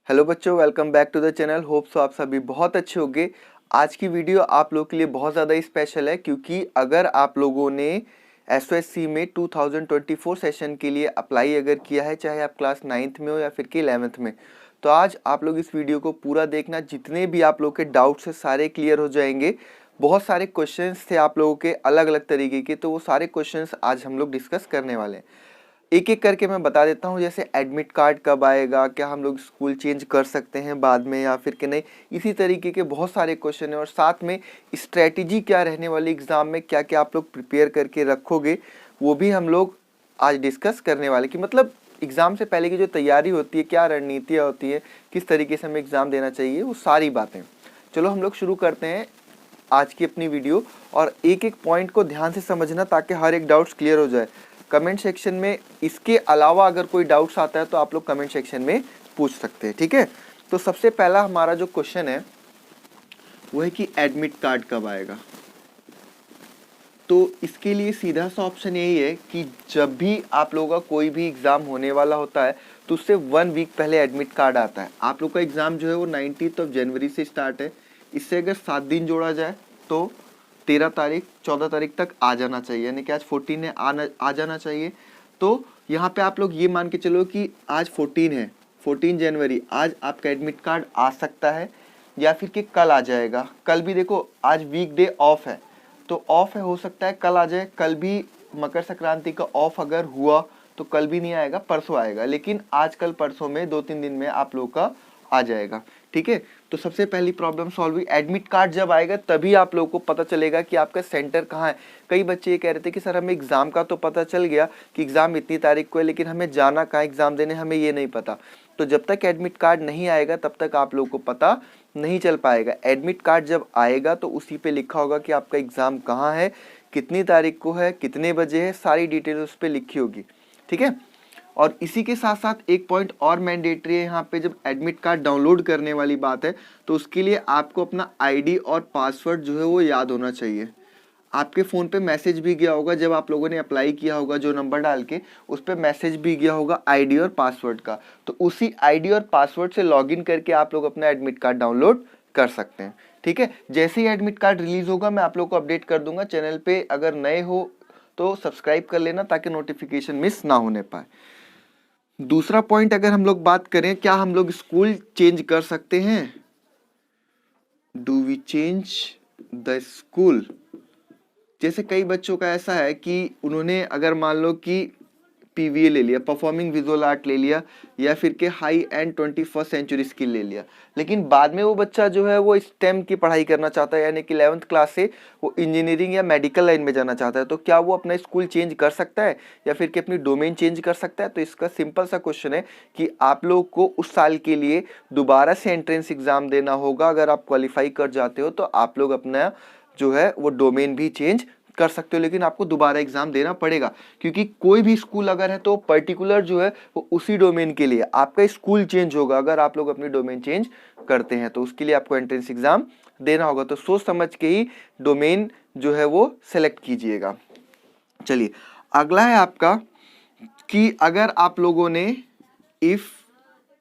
Hello बच्चों, welcome back to the channel. Hope so आप सभी बहुत अच्छे होंगे। आज की वीडियो आप लोग के लिए बहुत ज़्यादा स्पेशल है क्योंकि अगर आप लोगों ने एसओएससी में 2024 सेशन के लिए अप्लाई अगर किया है, चाहे आप क्लास 9th में हो या फिर कि 11th में, तो आज आप लोग इस वीडियो को पूरा देखना। जितने भी आप लोग के डाउट्स है सारे क्लियर हो जाएंगे। बहुत सारे क्वेश्चंस थे आप लोगों के अलग अलग तरीके के, तो वो सारे क्वेश्चंस आज हम लोग डिस्कस करने वाले हैं। एक एक करके मैं बता देता हूँ। जैसे एडमिट कार्ड कब आएगा, क्या हम लोग स्कूल चेंज कर सकते हैं बाद में या फिर कि नहीं, इसी तरीके के बहुत सारे क्वेश्चन हैं। और साथ में स्ट्रेटजी क्या रहने वाली एग्ज़ाम में, क्या क्या आप लोग प्रिपेयर करके रखोगे, वो भी हम लोग आज डिस्कस करने वाले। कि मतलब एग्ज़ाम से पहले की जो तैयारी होती है, क्या रणनीतियाँ होती है, किस तरीके से हमें एग्ज़ाम देना चाहिए, वो सारी बातें। चलो हम लोग शुरू करते हैं आज की अपनी वीडियो। और एक एक पॉइंट को ध्यान से समझना ताकि हर एक डाउट्स क्लियर हो जाए। कमेंट सेक्शन में इसके अलावा अगर कोई डाउट्स आता है तो आप लोग कमेंट सेक्शन में पूछ सकते हैं, ठीक है। तो सबसे पहला हमारा जो क्वेश्चन है वो है कि एडमिट कार्ड कब आएगा। तो इसके लिए सीधा सा ऑप्शन यही है कि जब भी आप लोगों का कोई भी एग्ज़ाम होने वाला होता है तो उससे 1 वीक पहले एडमिट कार्ड आता है। आप लोग का एग्ज़ाम जो है वो 19 जनवरी से स्टार्ट है। इससे अगर 7 दिन जोड़ा जाए तो 13 तारीख 14 तारीख तक आ जाना चाहिए, यानी कि आज 14 है, आ जाना चाहिए। तो यहाँ पे आप लोग ये मान के चलो कि आज 14 है, 14 जनवरी, आज आपका एडमिट कार्ड आ सकता है या फिर कि कल आ जाएगा। कल भी देखो, आज वीकडे ऑफ है तो ऑफ है, हो सकता है कल आ जाए। कल भी मकर संक्रांति का ऑफ अगर हुआ तो कल भी नहीं आएगा, परसों आएगा। लेकिन आज कल परसों में 2-3 दिन में आप लोग का आ जाएगा, ठीक है। तो सबसे पहली प्रॉब्लम सॉल्व हुई। एडमिट कार्ड जब आएगा तभी आप लोगों को पता चलेगा कि आपका सेंटर कहाँ है। कई बच्चे ये कह रहे थे कि सर हमें एग्ज़ाम का तो पता चल गया कि एग्ज़ाम इतनी तारीख को है, लेकिन हमें जाना कहाँ एग्ज़ाम देने, हमें ये नहीं पता। तो जब तक एडमिट कार्ड नहीं आएगा तब तक आप लोगों को पता नहीं चल पाएगा। एडमिट कार्ड जब आएगा तो उसी पे लिखा होगा कि आपका एग्ज़ाम कहाँ है, कितनी तारीख को है, कितने बजे है, सारी डिटेल उस पर लिखी होगी, ठीक है। और इसी के साथ साथ एक पॉइंट और मैंडेटरी है यहाँ पे। जब एडमिट कार्ड डाउनलोड करने वाली बात है तो उसके लिए आपको अपना आईडी और पासवर्ड जो है वो याद होना चाहिए। आपके फ़ोन पे मैसेज भी गया होगा जब आप लोगों ने अप्लाई किया होगा, जो नंबर डाल के उस पर मैसेज भी गया होगा आईडी और पासवर्ड का। तो उसी आईडी और पासवर्ड से लॉगिन करके आप लोग अपना एडमिट कार्ड डाउनलोड कर सकते हैं, ठीक है। जैसे ही एडमिट कार्ड रिलीज होगा मैं आप लोग को अपडेट कर दूंगा। चैनल पे अगर नए हो तो सब्सक्राइब कर लेना ताकि नोटिफिकेशन मिस ना होने पाए। दूसरा पॉइंट अगर हम लोग बात करें, क्या हम लोग स्कूल चेंज कर सकते हैं, do we change the school. जैसे कई बच्चों का ऐसा है कि उन्होंने अगर मान लो कि पीवीए ले लिया, परफॉर्मिंग विजुअल आर्ट ले लिया, या फिर के high end 21st century skill ले लिया, लेकिन बाद में वो बच्चा जो है वो स्टेम की पढ़ाई करना चाहता है, यानी कि 11th क्लास से वो इंजीनियरिंग या मेडिकल लाइन में जाना चाहता है। तो क्या वो अपना स्कूल चेंज कर सकता है या फिर कि अपनी डोमेन चेंज कर सकता है। तो इसका सिंपल सा क्वेश्चन है कि आप लोग को उस साल के लिए दोबारा से एंट्रेंस एग्जाम देना होगा। अगर आप क्वालिफाई कर जाते हो तो आप लोग अपना जो है वो डोमेन भी चेंज कर सकते हो, लेकिन आपको दोबारा एग्जाम देना पड़ेगा। क्योंकि कोई भी स्कूल अगर है तो पर्टिकुलर जो है वो उसी डोमेन के लिए आपका स्कूल चेंज होगा। अगर आप लोग अपनी डोमेन चेंज करते हैं तो उसके लिए आपको एंट्रेंस एग्जाम देना होगा। तो सोच समझ के ही डोमेन जो है वो सेलेक्ट कीजिएगा। चलिए अगला है आपका कि अगर आप लोगों ने इफ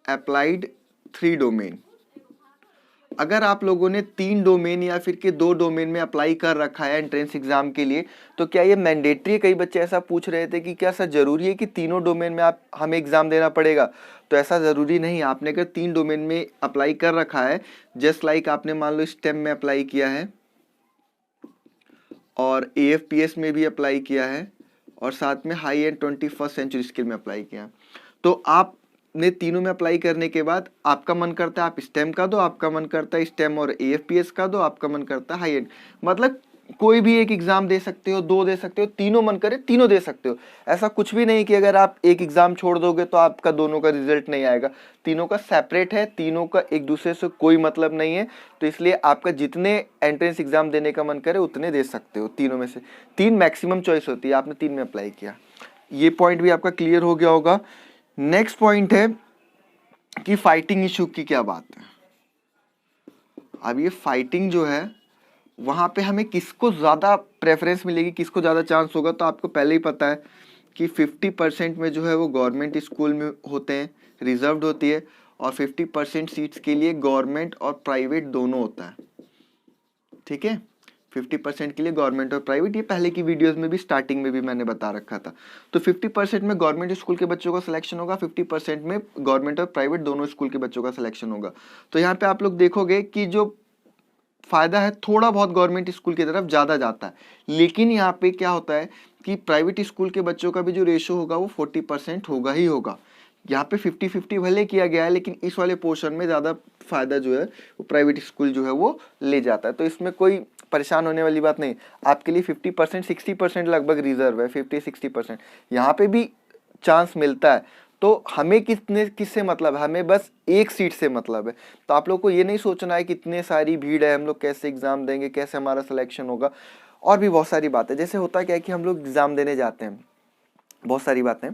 अप्लाइड 3 डोमेन, अगर आप लोगों ने 3 डोमेन या फिर के 2 डोमेन में अप्लाई कर रखा है एंट्रेंस एग्जाम के लिए, तो क्या ये मैंडेटरी है। कई बच्चे ऐसा पूछ रहे थे कि क्या सर जरूरी है कि तीनों डोमेन में आप हमें एग्जाम देना पड़ेगा। तो ऐसा ज़रूरी नहीं। आपने अगर 3 डोमेन में अप्लाई कर रखा है, जस्ट लाइक आपने मान लो स्टेम में अप्लाई किया है और AFPS में भी अप्लाई किया है और साथ में high end 21st century skill में अप्लाई किया, तो आप ने तीनों में अप्लाई करने के बाद आपका मन करता है आप स्टेम का दो, आपका मन करता है स्टेम और AFPS का दो, आपका मन करता है हाई एंड। मतलब कोई भी एक एग्जाम दे सकते हो, 2 दे सकते हो, तीनों मन करे तीनों दे सकते हो। ऐसा कुछ भी नहीं कि अगर आप एक एग्जाम छोड़ दोगे तो आपका दोनों का रिजल्ट नहीं आएगा। तीनों का सेपरेट है, तीनों का एक दूसरे से कोई मतलब नहीं है। तो इसलिए आपका जितने एंट्रेंस एग्जाम देने का मन करे उतने दे सकते हो। तीनों में से 3 मैक्सिमम चॉइस होती है, आपने 3 में अप्लाई किया। ये पॉइंट भी आपका क्लियर हो गया होगा। नेक्स्ट पॉइंट है कि फाइटिंग इशू की क्या बात है। अब ये फाइटिंग जो है वहाँ पे हमें किसको ज़्यादा प्रेफरेंस मिलेगी, किसको ज़्यादा चांस होगा, तो आपको पहले ही पता है कि 50% में जो है वो गवर्नमेंट स्कूल में होते हैं, रिजर्व्ड होती है, और 50% सीट्स के लिए गवर्नमेंट और प्राइवेट दोनों होता है, ठीक है। 50% के लिए गवर्नमेंट और प्राइवेट, ये पहले की वीडियोस में भी स्टार्टिंग में भी मैंने बता रखा था। तो 50% में गवर्नमेंट स्कूल के बच्चों का सिलेक्शन होगा, 50% में गवर्नमेंट और प्राइवेट दोनों स्कूल के बच्चों का सिलेक्शन होगा। तो यहाँ पे आप लोग देखोगे कि जो फायदा है थोड़ा बहुत गवर्नमेंट स्कूल की तरफ ज़्यादा जाता है, लेकिन यहाँ पे क्या होता है कि प्राइवेट स्कूल के बच्चों का भी जो रेशो होगा वो 40% होगा ही होगा। यहाँ पे 50-50 भले किया गया है, लेकिन इस वाले पोर्शन में ज़्यादा फायदा जो है वो प्राइवेट स्कूल जो है वो ले जाता है। तो इसमें कोई परेशान होने वाली बात नहीं, आपके लिए 50% 60% लगभग रिजर्व है, 50-60% यहाँ पे भी चांस मिलता है। तो हमें किससे मतलब है, हमें बस एक सीट से मतलब है। तो आप लोग को ये नहीं सोचना है कि इतने सारी भीड़ है, हम लोग कैसे एग्जाम देंगे, कैसे हमारा सिलेक्शन होगा, और भी बहुत सारी बातें। जैसे होता क्या है कि हम लोग एग्जाम देने जाते हैं, बहुत सारी बातें,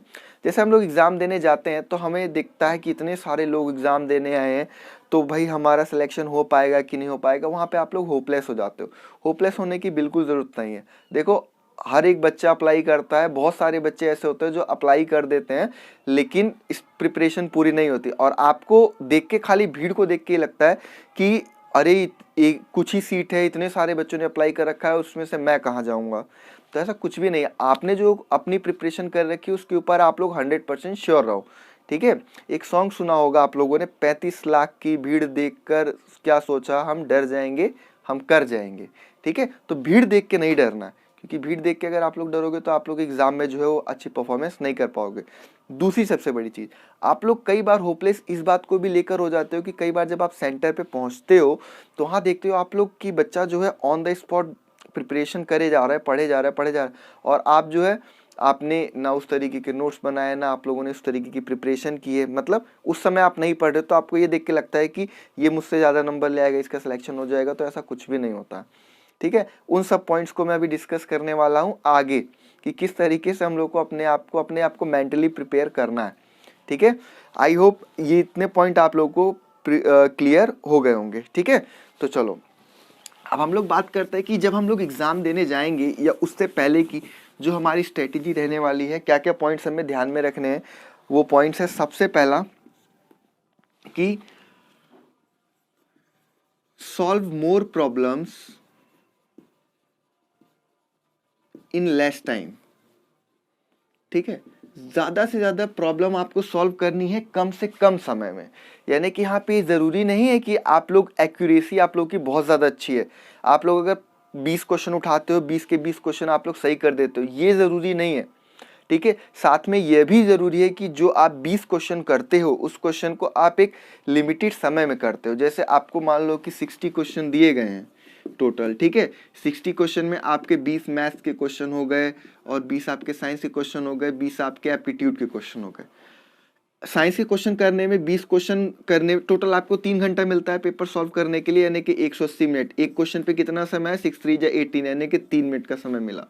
जैसे हम लोग एग्ज़ाम देने जाते हैं तो हमें दिखता है कि इतने सारे लोग एग्ज़ाम देने आए हैं, तो भाई हमारा सिलेक्शन हो पाएगा कि नहीं हो पाएगा। वहाँ पे आप लोग होपलेस हो जाते हो। होपलेस होने की बिल्कुल ज़रूरत नहीं है। देखो, हर एक बच्चा अप्लाई करता है, बहुत सारे बच्चे ऐसे होते हैं जो अप्लाई कर देते हैं लेकिन इस प्रिपरेशन पूरी नहीं होती, और आपको देख के, खाली भीड़ को देख के लगता है कि अरे एक कुछ ही सीट है, इतने सारे बच्चों ने अप्लाई कर रखा है, उसमें से मैं कहाँ जाऊँगा। तो ऐसा कुछ भी नहीं है। आपने जो अपनी प्रिपरेशन कर रखी है उसके ऊपर आप लोग 100% श्योर रहो, ठीक है। एक सॉन्ग सुना होगा आप लोगों ने, 35 लाख की भीड़ देखकर क्या सोचा, हम डर जाएंगे हम कर जाएंगे, ठीक है। तो भीड़ देख के नहीं डरना, क्योंकि भीड़ देख के अगर आप लोग डरोगे तो आप लोग एग्जाम में जो है वो अच्छी परफॉर्मेंस नहीं कर पाओगे। दूसरी सबसे बड़ी चीज़, आप लोग कई बार होपलेस इस बात को भी लेकर हो जाते हो कि कई बार जब आप सेंटर पे पहुंचते हो तो वहाँ देखते हो आप लोग कि बच्चा जो है ऑन द स्पॉट प्रिपरेशन करे जा रहा है, पढ़े जा रहा है, और आप जो है आपने ना उस तरीके के नोट्स बनाए, ना आप लोगों ने उस तरीके की प्रिपरेशन की है, मतलब उस समय आप नहीं पढ़ रहे, तो आपको ये देख के लगता है कि ये मुझसे ज़्यादा नंबर ले आएगा, इसका सिलेक्शन हो जाएगा। तो ऐसा कुछ भी नहीं होता, ठीक है। उन सब पॉइंट्स को मैं अभी डिस्कस करने वाला हूँ आगे, कि किस तरीके से हम लोग को अपने आप को मेंटली प्रिपेयर करना है, ठीक है। आई होप ये इतने पॉइंट आप लोगों को क्लियर हो गए होंगे, ठीक है। तो चलो अब हम लोग बात करते हैं कि जब हम लोग एग्ज़ाम देने जाएंगे या उससे पहले की जो हमारी स्ट्रेटेजी रहने वाली है, क्या क्या पॉइंट्स हमें ध्यान में रखने हैं। वो पॉइंट्स है, सबसे पहला कि solve more problems in less time, ठीक है। ज़्यादा से ज़्यादा प्रॉब्लम आपको सॉल्व करनी है कम से कम समय में। यानी कि यहाँ पे ज़रूरी नहीं है कि आप लोग एक्यूरेसी आप लोग की बहुत ज़्यादा अच्छी है, आप लोग अगर 20 क्वेश्चन उठाते हो 20 के 20 क्वेश्चन आप लोग सही कर देते हो, ये ज़रूरी नहीं है, ठीक है। साथ में यह भी ज़रूरी है कि जो आप 20 क्वेश्चन करते हो उस क्वेश्चन को आप एक लिमिटेड समय में करते हो। जैसे आपको मान लो कि 60 क्वेश्चन दिए गए हैं टोटल, ठीक है। 60 क्वेश्चन में आपके 20 मैथ्स के क्वेश्चन हो गए, और 20 आपके साइंस के क्वेश्चन हो गए, 20 आपके एप्टीट्यूड के क्वेश्चन हो गए। साइंस के क्वेश्चन करने में 20 क्वेश्चन करने टोटल आपको 3 घंटा मिलता है पेपर सॉल्व करने के लिए, यानी कि 180 मिनट। एक क्वेश्चन पे कितना समय है, 6 3 या 18, यानी कि 3 मिनट का समय मिला।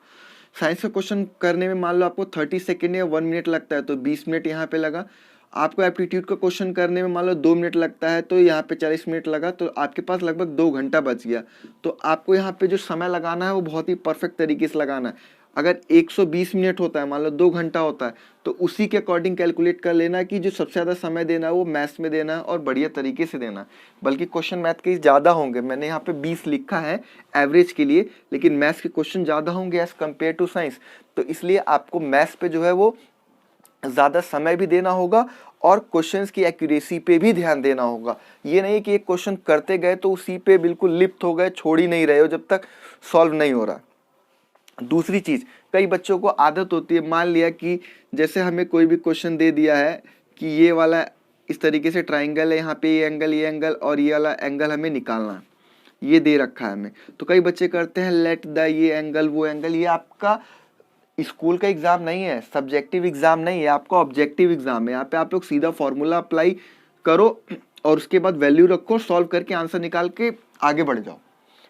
साइंस का क्वेश्चन करने में मान लो आपको 30 सेकेंड या 1 मिनट लगता है, तो 20 मिनट यहाँ पे लगा। आपको एप्टीट्यूड का क्वेश्चन करने में मान लो 2 मिनट लगता है, तो यहाँ पे 40 मिनट लगा, तो आपके पास लगभग 2 घंटा बच गया। तो आपको यहाँ पे जो समय लगाना है वो बहुत ही परफेक्ट तरीके से लगाना है। अगर 120 मिनट होता है, मान लो 2 घंटा होता है, तो उसी के अकॉर्डिंग कैलकुलेट कर लेना कि जो सबसे ज़्यादा समय देना है वो मैथ्स में देना है, और बढ़िया तरीके से देना है। बल्कि क्वेश्चन मैथ के ज़्यादा होंगे, मैंने यहाँ पे 20 लिखा है एवरेज के लिए, लेकिन मैथ्स के क्वेश्चन ज़्यादा होंगे एज़ कम्पेयर टू साइंस। तो इसलिए आपको मैथ्स पे जो है वो ज़्यादा समय भी देना होगा, और क्वेश्चंस की एक्यूरेसी पे भी ध्यान देना होगा। ये नहीं कि एक क्वेश्चन करते गए तो उसी पे बिल्कुल लिप्त हो गए, छोड़ ही नहीं रहे हो जब तक सॉल्व नहीं हो रहा। दूसरी चीज़, कई बच्चों को आदत होती है, मान लिया कि जैसे हमें कोई भी क्वेश्चन दे दिया है कि ये वाला इस तरीके से ट्राइंगल है, यहाँ पे ये एंगल और ये वाला एंगल हमें निकालना है, ये दे रखा है हमें। तो कई बच्चे करते हैं लेट द ये एंगल वो एंगल। ये आपका स्कूल का एग्ज़ाम नहीं है, सब्जेक्टिव एग्ज़ाम नहीं है, आपका ऑब्जेक्टिव एग्ज़ाम है। यहाँ पे आप लोग सीधा फॉर्मूला अप्लाई करो और उसके बाद वैल्यू रखो, सॉल्व करके आंसर निकाल के आगे बढ़ जाओ,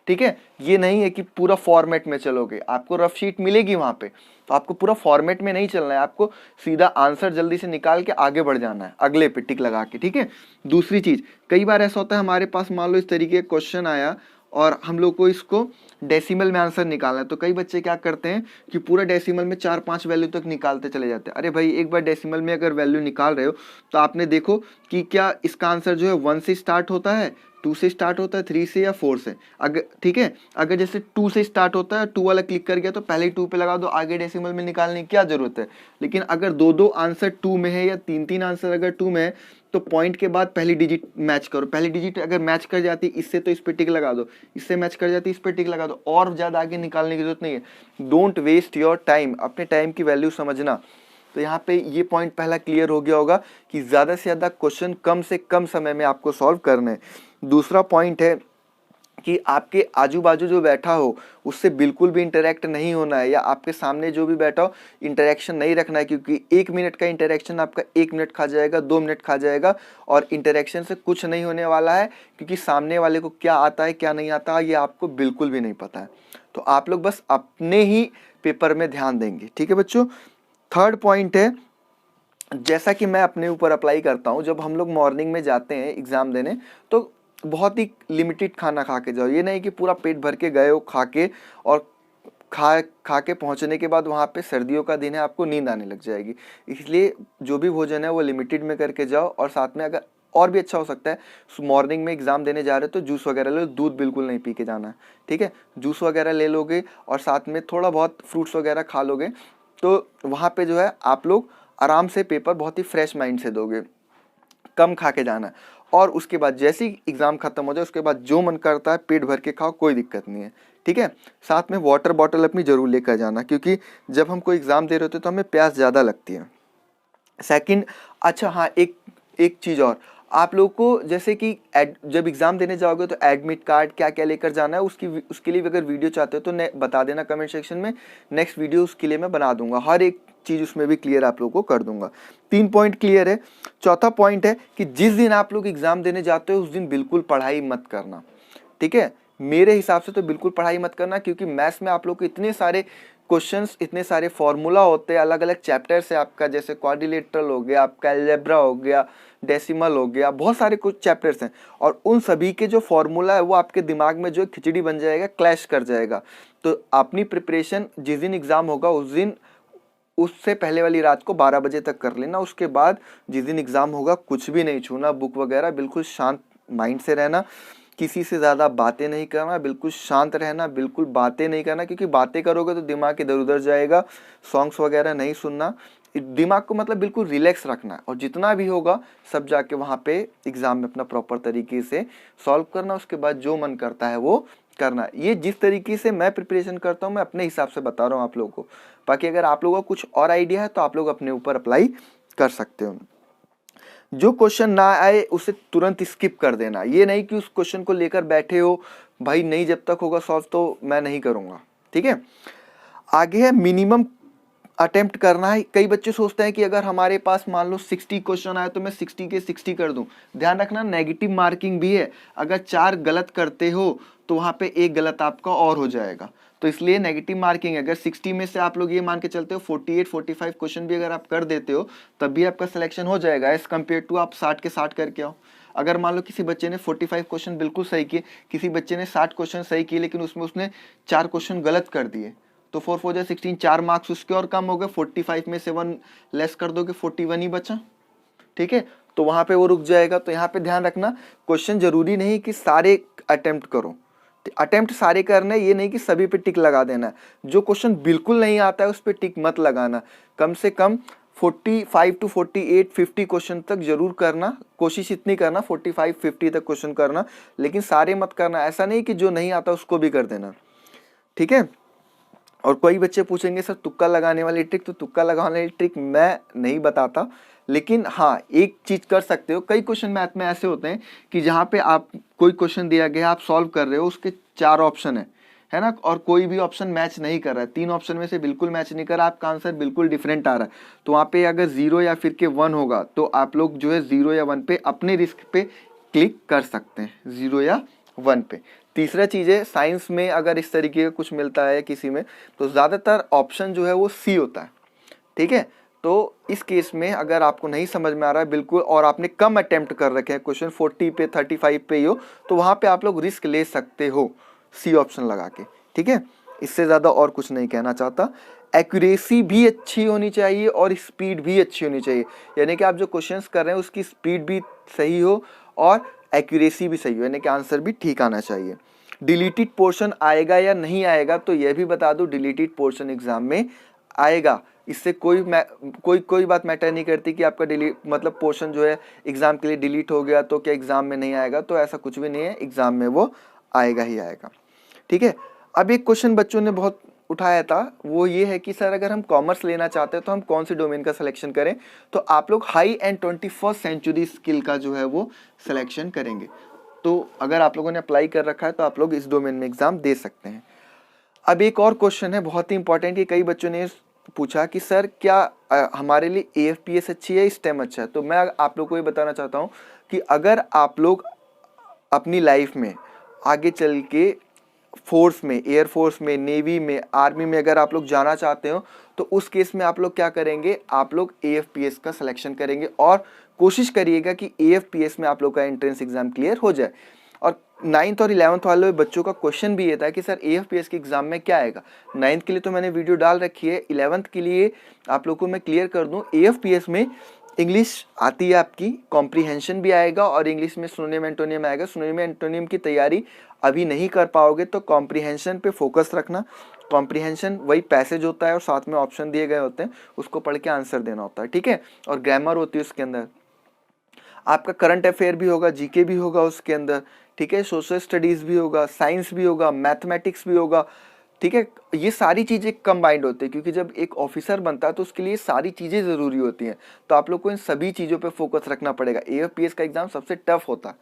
ठीक है। ये नहीं है कि पूरा फॉर्मेट में चलोगे, आपको रफ शीट मिलेगी वहाँ पे, तो आपको पूरा फॉर्मेट में नहीं चलना है, आपको सीधा आंसर जल्दी से निकाल के आगे बढ़ जाना है, अगले पे टिक लगा के, ठीक है। दूसरी चीज़, कई बार ऐसा होता है हमारे पास मान लो इस तरीके का क्वेश्चन आया और हम लोग को इसको डेसिमल में आंसर निकालना है। तो कई बच्चे क्या करते हैं कि पूरा डेसिमल में 4-5 वैल्यू तक निकालते चले जाते हैं। अरे भाई, एक बार डेसिमल में अगर वैल्यू निकाल रहे हो तो आपने देखो कि क्या इसका आंसर जो है 1 से स्टार्ट होता है, 2 से स्टार्ट होता है, 3 से या 4 से। अगर ठीक है, अगर जैसे 2 से स्टार्ट होता है, 2 वाला क्लिक कर गया तो पहले ही 2 पे लगा दो, आगे डेसिमल में निकालने की क्या जरूरत है। लेकिन अगर 2-2 आंसर 2 में है या 3-3 आंसर अगर 2 में है तो पॉइंट के बाद पहली डिजिट मैच करो। पहली डिजिट अगर मैच कर जाती इससे तो इस पे टिक लगा दो, इससे मैच कर जाती इस पे टिक लगा दो, और ज़्यादा आगे निकालने की जरूरत नहीं है। डोंट वेस्ट योर टाइम, अपने टाइम की वैल्यू समझना। तो यहाँ पे ये पॉइंट पहला क्लियर हो गया होगा कि ज़्यादा से ज़्यादा क्वेश्चन कम से कम समय में आपको सॉल्व करने हैं। दूसरा पॉइंट है कि आपके आजू बाजू जो बैठा हो उससे बिल्कुल भी इंटरेक्ट नहीं होना है, या आपके सामने जो भी बैठा हो इंटरेक्शन नहीं रखना है, क्योंकि 1 मिनट का इंटरेक्शन आपका 1 मिनट खा जाएगा, 2 मिनट खा जाएगा, और इंटरेक्शन से कुछ नहीं होने वाला है, क्योंकि सामने वाले को क्या आता है क्या नहीं आता ये आपको बिल्कुल भी नहीं पता है। तो आप लोग बस अपने ही पेपर में ध्यान देंगे, ठीक है बच्चों। थर्ड पॉइंट है, जैसा कि मैं अपने ऊपर अप्लाई करता हूँ, जब हम लोग मॉर्निंग में जाते हैं एग्ज़ाम देने तो बहुत ही लिमिटेड खाना खा के जाओ। ये नहीं कि पूरा पेट भर के गए हो खा के, और खा के पहुँचने के बाद वहाँ पे सर्दियों का दिन है, आपको नींद आने लग जाएगी। इसलिए जो भी भोजन है वो लिमिटेड में करके जाओ, और साथ में अगर और भी अच्छा हो सकता है, मॉर्निंग में एग्ज़ाम देने जा रहे हो तो जूस वगैरह लो, दूध बिल्कुल नहीं पी के जाना है, ठीक है। जूस वगैरह ले लोगे और साथ में थोड़ा बहुत फ्रूट्स वगैरह खा लोगे तो वहाँ पे जो है आप लोग आराम से पेपर बहुत ही फ्रेश माइंड से दोगे। कम खा के जाना है, और उसके बाद जैसे ही एग्ज़ाम खत्म हो जाए उसके बाद जो मन करता है पेट भर के खाओ, कोई दिक्कत नहीं है, ठीक है। साथ में वाटर बॉटल अपनी ज़रूर लेकर जाना, क्योंकि जब हम कोई एग्ज़ाम दे रहे होते तो हमें प्यास ज़्यादा लगती है। सेकंड, अच्छा हाँ, एक चीज़ और, आप लोग को जैसे कि जब एग्ज़ाम देने जाओगे तो एडमिट कार्ड क्या क्या लेकर जाना है, उसके लिए अगर वीडियो चाहते हो तो बता देना कमेंट सेक्शन में, नेक्स्ट वीडियो उसके लिए मैं बना दूंगा, हर एक चीज़ उसमें भी क्लियर आप लोगों को कर दूंगा। 3 पॉइंट क्लियर है। चौथा पॉइंट है कि जिस दिन आप लोग एग्ज़ाम देने जाते हो उस दिन बिल्कुल पढ़ाई मत करना, ठीक है। मेरे हिसाब से तो बिल्कुल पढ़ाई मत करना, क्योंकि मैथ्स में आप लोग को इतने सारे क्वेश्चंस, इतने सारे फॉर्मूला होते हैं, अलग अलग चैप्टर से आपका, जैसे क्वाड्रिलेटरल हो गया, आपका अलजेब्रा हो गया, डेसिमल हो गया, बहुत सारे कुछ चैप्टर्स हैं, और उन सभी के जो फॉर्मूला है वो आपके दिमाग में जो खिचड़ी बन जाएगा, क्लैश कर जाएगा। तो अपनी प्रिपरेशन जिस दिन एग्ज़ाम होगा उस दिन, उससे पहले वाली रात को 12 बजे तक कर लेना। उसके बाद जिस दिन एग्ज़ाम होगा कुछ भी नहीं छूना, बुक वगैरह, बिल्कुल शांत माइंड से रहना, किसी से ज़्यादा बातें नहीं करना, बिल्कुल शांत रहना, बिल्कुल बातें नहीं करना, क्योंकि बातें करोगे तो दिमाग इधर उधर जाएगा। सॉन्ग्स वगैरह नहीं सुनना, दिमाग को मतलब बिल्कुल रिलैक्स रखना है, और जितना भी होगा सब जाके वहाँ पे एग्ज़ाम में अपना प्रॉपर तरीके से सॉल्व करना। उसके बाद जो मन करता है वो करना। ये जिस तरीके से मैं प्रिपरेशन करता हूँ मैं अपने हिसाब से बता रहा हूँ आप लोगों को, बाकी अगर आप लोगों को कुछ और आइडिया है तो आप लोग अपने ऊपर अप्लाई कर सकते हो। जो क्वेश्चन ना आए उसे तुरंत स्किप कर देना, ये नहीं कि उस क्वेश्चन को लेकर बैठे हो भाई, नहीं जब तक होगा सॉल्व तो मैं नहीं करूँगा, ठीक है। आगे है मिनिमम अटेम्प्ट करना है। कई बच्चे सोचते हैं कि अगर हमारे पास मान लो 60 क्वेश्चन आए तो मैं 60 के 60 कर दूं। ध्यान रखना नेगेटिव मार्किंग भी है, अगर 4 गलत करते हो तो वहाँ पे 1 गलत आपका और हो जाएगा, तो इसलिए नेगेटिव मार्किंग है। अगर 60 में से आप लोग ये मान के चलते हो 48-45 क्वेश्चन भी अगर आप कर देते हो तब भी आपका सिलेक्शन हो जाएगा, एज कम्पेयर टू आप 60 के 60 करके आओ। अगर मान लो किसी बच्चे ने 45 क्वेश्चन बिल्कुल सही किए, किसी बच्चे ने 60 क्वेश्चन सही किए लेकिन उसमें उसने 4 क्वेश्चन गलत कर दिए, तो 4 4 16, 4 मार्क्स उसके और कम हो गए, 45 में से 1 लेस कर दोगे, 41 ही बचा, ठीक है। तो वहां पे वो रुक जाएगा। तो यहाँ पे ध्यान रखना, क्वेश्चन जरूरी नहीं कि सारे अटेम्प्ट करो, अटेम्प्ट सारे करने, ये नहीं कि सभी पे टिक लगा देना। जो क्वेश्चन बिल्कुल नहीं आता है उस पर टिक मत लगाना, कम से कम 45 to 48 50 क्वेश्चन तक जरूर करना, कोशिश इतनी करना 45 50 तक क्वेश्चन करना, लेकिन सारे मत करना। ऐसा नहीं कि जो नहीं आता उसको भी कर देना, ठीक है। और कोई बच्चे पूछेंगे सर तुक्का लगाने वाली ट्रिक, तो तुक्का लगाने वाली ट्रिक मैं नहीं बताता, लेकिन हाँ एक चीज़ कर सकते हो। कई क्वेश्चन मैथ में ऐसे होते हैं कि जहाँ पे आप कोई क्वेश्चन दिया गया आप सॉल्व कर रहे हो, उसके 4 ऑप्शन है ना, और कोई भी ऑप्शन मैच नहीं कर रहा है, 3 ऑप्शन में से बिल्कुल मैच नहीं कर रहा, आपका आंसर बिल्कुल डिफरेंट आ रहा है, तो वहाँ पे अगर 0 या फिर के 1 होगा तो आप लोग जो है 0 या 1 पे अपने रिस्क पे क्लिक कर सकते हैं, 0 या 1 पे। तीसरा चीज़ है, साइंस में अगर इस तरीके का कुछ मिलता है किसी में तो ज़्यादातर ऑप्शन जो है वो सी होता है, ठीक है। तो इस केस में अगर आपको नहीं समझ में आ रहा है बिल्कुल, और आपने कम अटेम्प्ट कर रखे हैं, क्वेश्चन 40 पे 35 पे ही हो, तो वहाँ पे आप लोग रिस्क ले सकते हो सी ऑप्शन लगा के, ठीक है। इससे ज़्यादा और कुछ नहीं कहना चाहता। एक्यूरेसी भी अच्छी होनी चाहिए और स्पीड भी अच्छी होनी चाहिए, यानी कि आप जो क्वेश्चंस कर रहे हैं उसकी स्पीड भी सही हो और एक्यूरेसी भी सही हो, यानी कि आंसर भी ठीक आना चाहिए। डिलीटेड पोर्शन आएगा या नहीं आएगा, तो यह भी बता दूं डिलीटेड पोर्शन एग्जाम में आएगा। इससे कोई बात मैटर नहीं करती कि आपका डिलीट मतलब पोर्शन जो है एग्जाम के लिए डिलीट हो गया तो क्या एग्जाम में नहीं आएगा, तो ऐसा कुछ भी नहीं है, एग्जाम में वो आएगा ही आएगा, ठीक है। अब एक क्वेश्चन बच्चों ने बहुत उठाया था, वो ये है कि सर अगर हम कॉमर्स लेना चाहते हैं तो हम कौन सी डोमेन का सिलेक्शन करें, तो आप लोग high end 21st century skill का जो है वो सिलेक्शन करेंगे। तो अगर आप लोगों ने अप्लाई कर रखा है तो आप लोग इस डोमेन में एग्जाम दे सकते हैं। अब एक और क्वेश्चन है बहुत ही इंपॉर्टेंट, कि कई बच्चों ने पूछा कि सर क्या हमारे लिए AFPS अच्छी है, स्टेम अच्छा है। तो मैं आप लोग को ये बताना चाहता हूँ कि अगर आप लोग अपनी लाइफ में आगे चल के फोर्स में, एयरफोर्स में, नेवी में, आर्मी में अगर आप लोग जाना चाहते हो, तो उस केस में आप लोग क्या करेंगे, आप लोग AFPS का सिलेक्शन करेंगे और कोशिश करिएगा कि AFPS में आप लोग का एंट्रेंस एग्जाम क्लियर हो जाए। और 9th और 11th वाले बच्चों का क्वेश्चन भी ये था कि सर AFPS के एग्जाम में क्या आएगा। 9th के लिए तो मैंने वीडियो डाल रखी है, 11th के लिए आप लोग को मैं क्लियर कर दूं। AFPS में इंग्लिश आती है आपकी, कॉम्प्रीहेंशन भी आएगा और इंग्लिश में सिनोनिम एंटोनियम आएगा। सिनोनिम एंटोनियम की तैयारी अभी नहीं कर पाओगे तो कॉम्प्रीहेंशन पे फोकस रखना। कॉम्प्रीहेंशन वही पैसेज होता है और साथ में ऑप्शन दिए गए होते हैं, उसको पढ़ के आंसर देना होता है, ठीक है। और ग्रामर होती है उसके अंदर, आपका करंट अफेयर भी होगा, GK भी होगा उसके अंदर, ठीक है। सोशल स्टडीज भी होगा, साइंस भी होगा, मैथमेटिक्स भी होगा, ठीक है। ये सारी चीज़ें कंबाइंड होती है क्योंकि जब एक ऑफिसर बनता है तो उसके लिए सारी चीज़ें ज़रूरी होती हैं। तो आप लोग को इन सभी चीज़ों पे फोकस रखना पड़ेगा। AFPS का एग्ज़ाम सबसे टफ होता है,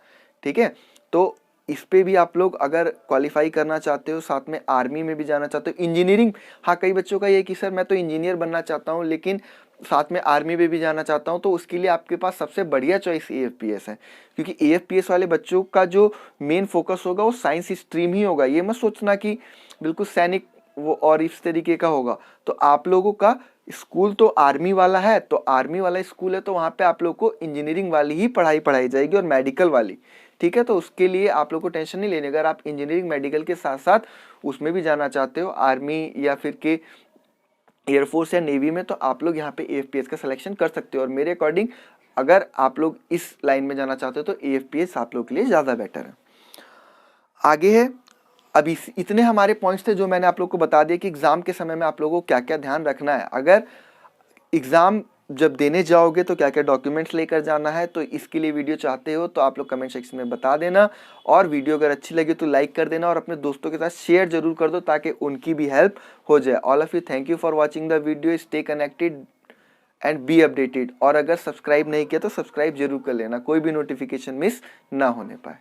ठीक है। तो इस पे भी आप लोग अगर क्वालिफाई करना चाहते हो, साथ में आर्मी में भी जाना चाहते हो, इंजीनियरिंग, हाँ कई बच्चों का ये कि सर मैं तो इंजीनियर बनना चाहता हूँ लेकिन साथ में आर्मी में भी जाना चाहता हूँ, तो उसके लिए आपके पास सबसे बढ़िया चॉइस AFPS है। क्योंकि AFPS वाले बच्चों का जो मेन फोकस होगा वो साइंस स्ट्रीम ही होगा। ये मत सोचना कि बिल्कुल सैनिक वो और इस तरीके का होगा। तो आप लोगों का स्कूल तो आर्मी वाला है, तो आर्मी वाला स्कूल है तो वहाँ पे आप लोग को इंजीनियरिंग वाली ही पढ़ाई जाएगी और मेडिकल वाली, ठीक है। तो उसके लिए आप लोग को टेंशन नहीं लेनी। अगर आप इंजीनियरिंग मेडिकल के साथ साथ उसमें भी जाना चाहते हो, आर्मी या फिर के एयरफोर्स या नेवी में, तो आप लोग यहाँ पे AFPS का सिलेक्शन कर सकते हो। और मेरे अकॉर्डिंग अगर आप लोग इस लाइन में जाना चाहते हो तो AFPS आप लोग के लिए ज़्यादा बेटर है। आगे है, अब इतने हमारे पॉइंट्स थे जो मैंने आप लोग को बता दिया कि एग्ज़ाम के समय में आप लोगों को क्या क्या ध्यान रखना है। अगर एग्ज़ाम जब देने जाओगे तो क्या क्या डॉक्यूमेंट्स लेकर जाना है, तो इसके लिए वीडियो चाहते हो तो आप लोग कमेंट सेक्शन में बता देना। और वीडियो अगर अच्छी लगे तो लाइक कर देना और अपने दोस्तों के साथ शेयर जरूर कर दो ताकि उनकी भी हेल्प हो जाए। All of you thank you for watching the video, stay connected and be updated. और अगर सब्सक्राइब नहीं किया तो सब्सक्राइब जरूर कर लेना, कोई भी नोटिफिकेशन मिस ना होने पाए।